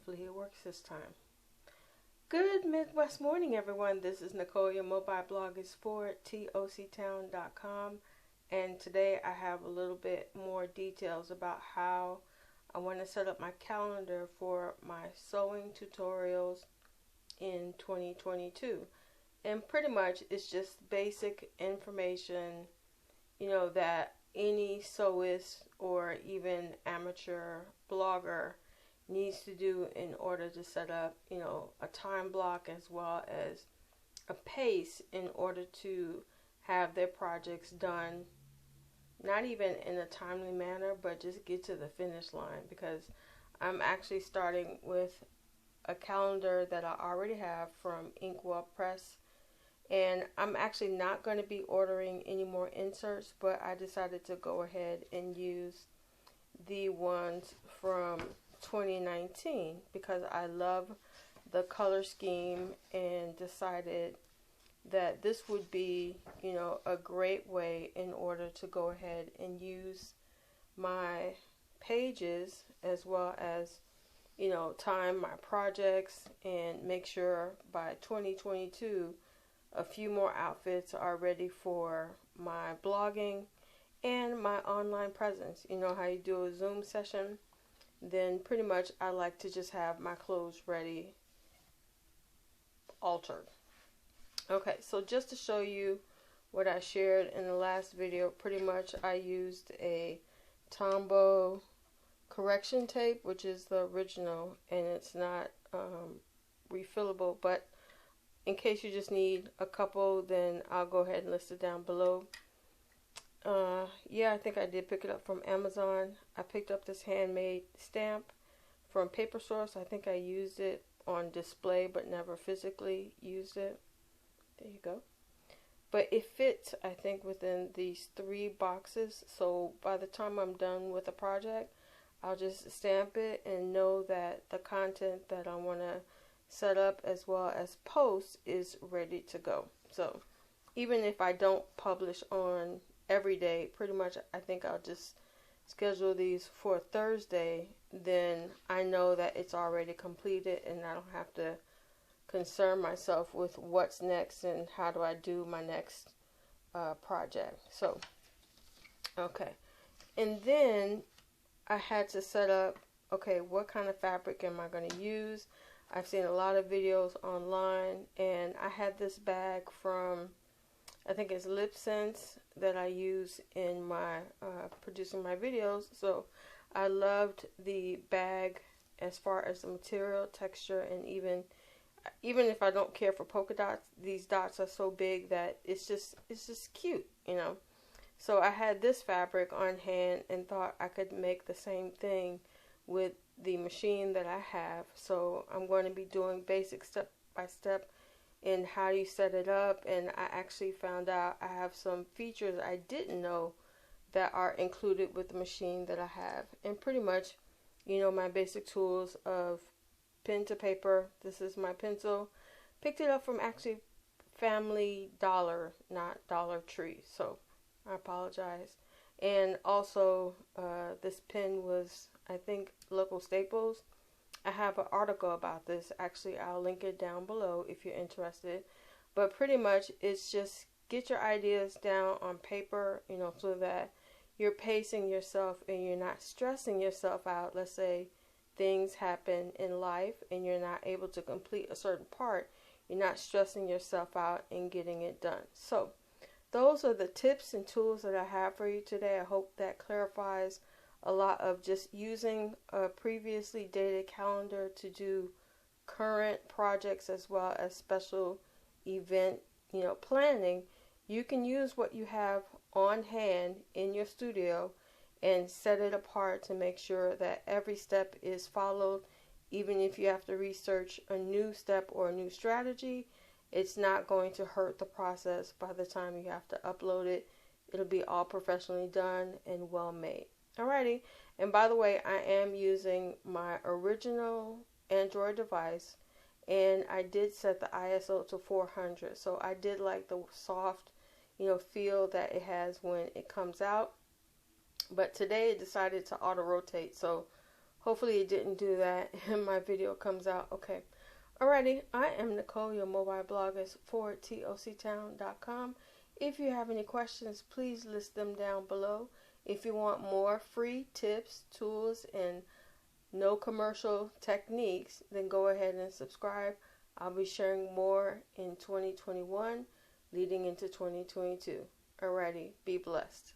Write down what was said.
Hopefully it works this time. Good Midwest morning, everyone. This is Nicole. Your mobile blog is for toctown.com, and today I have a little bit more details about how I want to set up my calendar for my sewing tutorials in 2022. And pretty much it's just basic information, that any sewist or even amateur blogger needs to do in order to set up, a time block as well as a pace in order to have their projects done, not even in a timely manner, but just get to the finish line, because I'm actually starting with a calendar that I already have from Inkwell Press, and I'm actually not going to be ordering any more inserts, but I decided to go ahead and use the ones from 2019 because I love the color scheme and decided that this would be, a great way in order to go ahead and use my pages as well as, time my projects and make sure by 2022 a few more outfits are ready for my blogging and my online presence. You know how you do a Zoom session? Then pretty much I like to just have my clothes ready, altered. Okay, so just to show you what I shared in the last video, pretty much I used a Tombow correction tape, which is the original, and it's not refillable, but in case you just need a couple, then I'll go ahead and list it down below. I think I did pick it up from Amazon. I picked up this handmade stamp from Paper Source. I think I used it on display but never physically used it. There you go. But it fits, I think, within these 3 boxes. So by the time I'm done with the project, I'll just stamp it and know that the content that I want to set up as well as post is ready to go. So even if I don't publish on every day, pretty much I think I'll just schedule these for Thursday, then I know that it's already completed and I don't have to concern myself with what's next and how do I do my next project. So okay, and then I had to set up, okay, what kind of fabric am I going to use? I've seen a lot of videos online, and I had this bag from, I think it's Lip Sense, that I use in my producing my videos. So I loved the bag as far as the material, texture, and even if I don't care for polka dots, these dots are so big that it's just cute, So I had this fabric on hand and thought I could make the same thing with the machine that I have. So I'm going to be doing basic step by step in how you set it up, and I actually found out I have some features I didn't know that are included with the machine that I have. And pretty much, my basic tools of pen to paper. This is my pencil. Picked it up from actually Family Dollar, not Dollar Tree, so I apologize. And also this pen was, I think, local Staples. I have an article about this. Actually, I'll link it down below if you're interested. But pretty much it's just get your ideas down on paper, so that you're pacing yourself and you're not stressing yourself out. Let's say things happen in life and you're not able to complete a certain part. You're not stressing yourself out and getting it done. So those are the tips and tools that I have for you today. I hope that clarifies a lot of just using a previously dated calendar to do current projects as well as special event, planning. You can use what you have on hand in your studio and set it apart to make sure that every step is followed. Even if you have to research a new step or a new strategy, it's not going to hurt the process. By the time you have to upload it, it'll be all professionally done and well made. Alrighty, and by the way, I am using my original Android device, and I did set the ISO to 400, so I did like the soft, feel that it has when it comes out. But today it decided to auto rotate, so Hopefully it didn't do that and my video comes out okay. Alrighty, I am Nicole, your mobile blogger for toctown.com. If you have any questions, please list them down below. If you want more free tips, tools, and no commercial techniques, then go ahead and subscribe. I'll be sharing more in 2021 leading into 2022. Alrighty, be blessed.